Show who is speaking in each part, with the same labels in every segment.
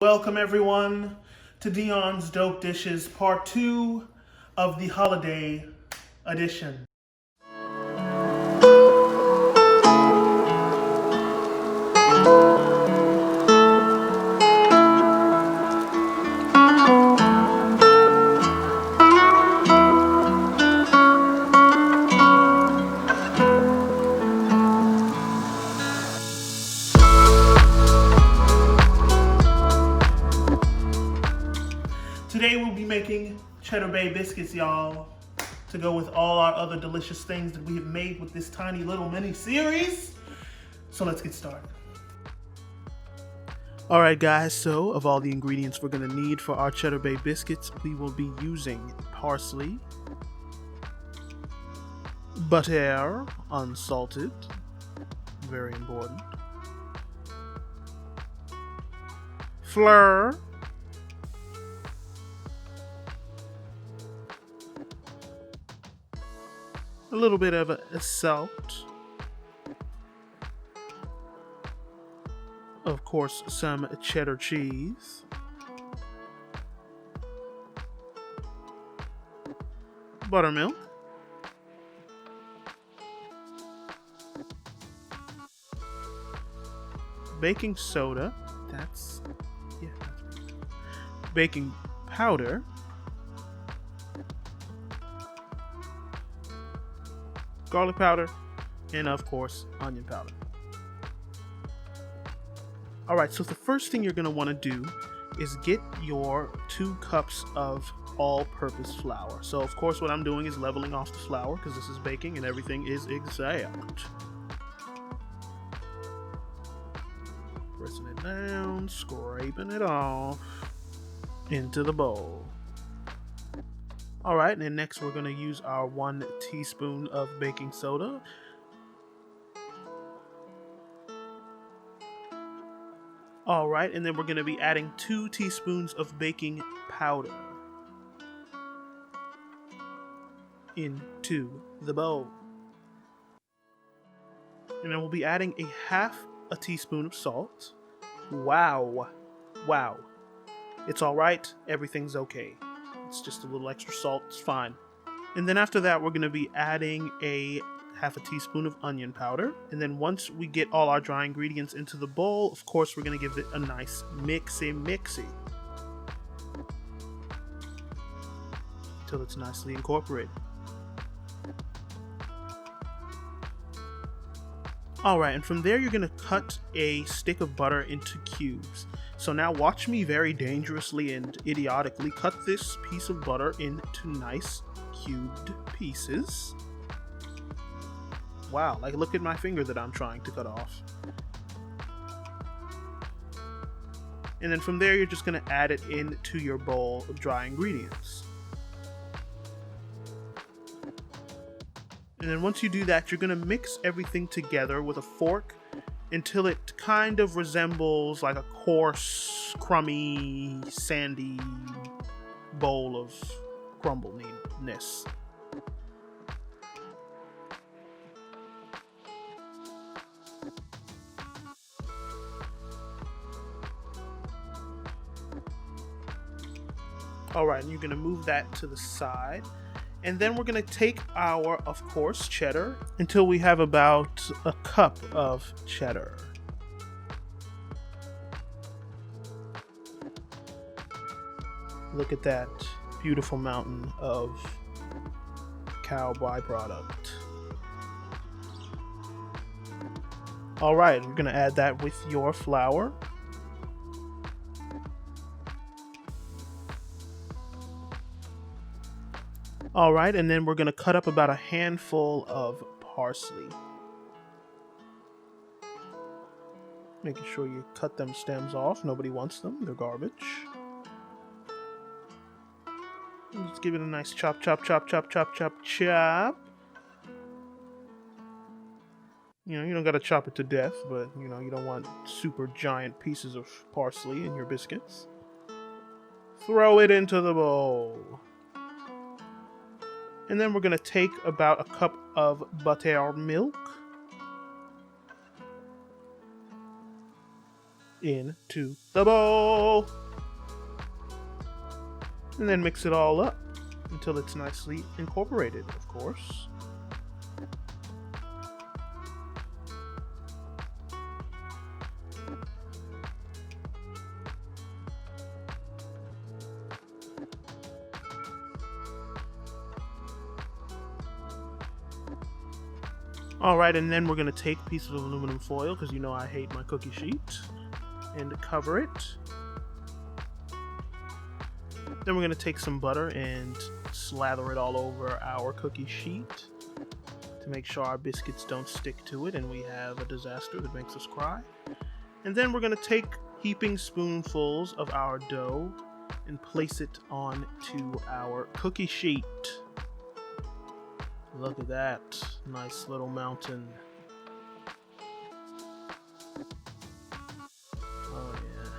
Speaker 1: Welcome everyone to Deion's Dope Dishes Part 2 of the Holiday Edition. Today we'll be making Cheddar Bay biscuits, y'all, to go with all our other delicious things that we have made with this tiny little mini series. So let's get started. Alright guys, so of all the ingredients we're going to need for our Cheddar Bay biscuits, we will be using parsley, butter, unsalted, very important, flour, a little bit of salt, of course some cheddar cheese, buttermilk, baking soda, that's baking powder, garlic powder, and of course onion powder. Alright, so the first thing you're going to want to do is get your 2 cups of all-purpose flour. So of course what I'm doing is leveling off the flour because this is baking and everything is exact. Pressing it down, scraping it off into the bowl. Alright, and then next we're going to use our 1 teaspoon of baking soda. Alright, and then we're going to be adding 2 teaspoons of baking powder into the bowl. And then we'll be adding a half a teaspoon of salt. Wow. It's alright, everything's okay. It's just a little extra salt, it's fine. And then after that, we're going to be adding a half a teaspoon of onion powder. And then once we get all our dry ingredients into the bowl, of course, we're going to give it a nice mixy until it's nicely incorporated. Alright, and from there you're going to cut a stick of butter into cubes. So now watch me very dangerously and idiotically cut this piece of butter into nice cubed pieces. Wow, like look at my finger that I'm trying to cut off. And then from there you're just going to add it into your bowl of dry ingredients. And then once you do that, you're going to mix everything together with a fork until it kind of resembles like a coarse, crummy, sandy bowl of crumbliness. Alright, and you're going to move that to the side. And then we're going to take our, of course, cheddar until we have about a cup of cheddar. Look at that beautiful mountain of cow byproduct. Alright, we're going to add that with your flour. Alright, and then we're going to cut up about a handful of parsley. Making sure you cut them stems off. Nobody wants them. They're garbage. Let's give it a nice chop. You know, you don't got to chop it to death, but, you know, you don't want super giant pieces of parsley in your biscuits. Throw it into the bowl. And then we're going to take about a cup of buttermilk. into the bowl. And then mix it all up until it's nicely incorporated, of course. Alright, and then we're going to take pieces of aluminum foil, because you know I hate my cookie sheet, and cover it. Then we're going to take some butter and slather it all over our cookie sheet to make sure our biscuits don't stick to it and we have a disaster that makes us cry. And then we're going to take heaping spoonfuls of our dough and place it onto our cookie sheet. Look at that nice little mountain. Oh yeah.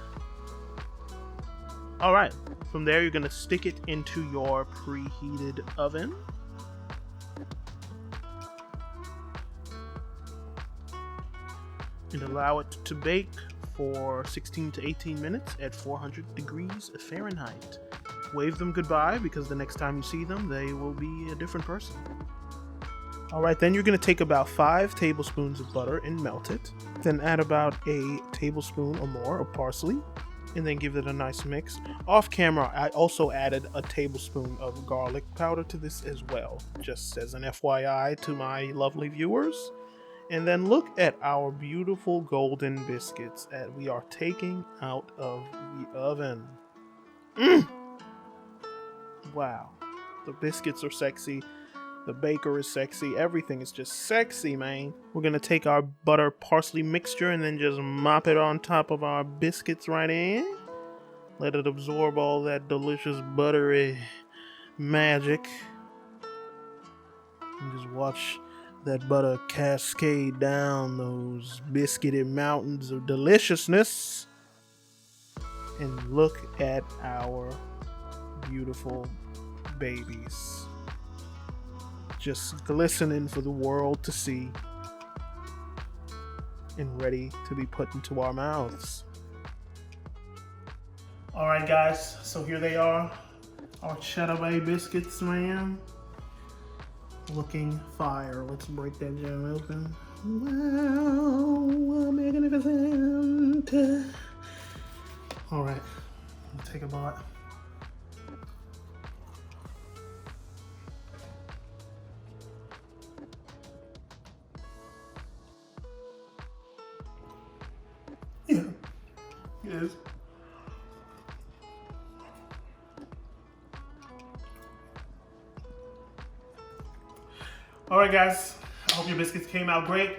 Speaker 1: Alright, from there you're going to stick it into your preheated oven. And allow it to bake for 16 to 18 minutes at 400 degrees Fahrenheit. Wave them goodbye, because the next time you see them, they will be a different person. Alright, then you're going to take about 5 tablespoons of butter and melt it. Then add about a tablespoon or more of parsley, and then give it a nice mix. Off camera, I also added a tablespoon of garlic powder to this as well, just as an FYI to my lovely viewers. And then look at our beautiful golden biscuits that we are taking out of the oven. Wow, the biscuits are sexy. The baker is sexy. Everything is just sexy, man. We're going to take our butter parsley mixture and then just mop it on top of our biscuits right in. Let it absorb all that delicious buttery magic. And just watch that butter cascade down those biscuity mountains of deliciousness. And look at our beautiful babies. Just glistening for the world to see and ready to be put into our mouths. Alright guys, so here they are, our Cheddar Bay biscuits, man. Looking fire. Let's break that jam open. Wow, magnificent. Alright, take a bite. Yeah, it is. Alright guys, I hope your biscuits came out great.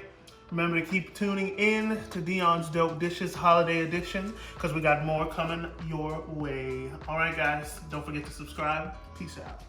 Speaker 1: Remember to keep tuning in to Deion's Dope Dishes Holiday Edition, because we got more coming your way. Alright guys, don't forget to subscribe. Peace out.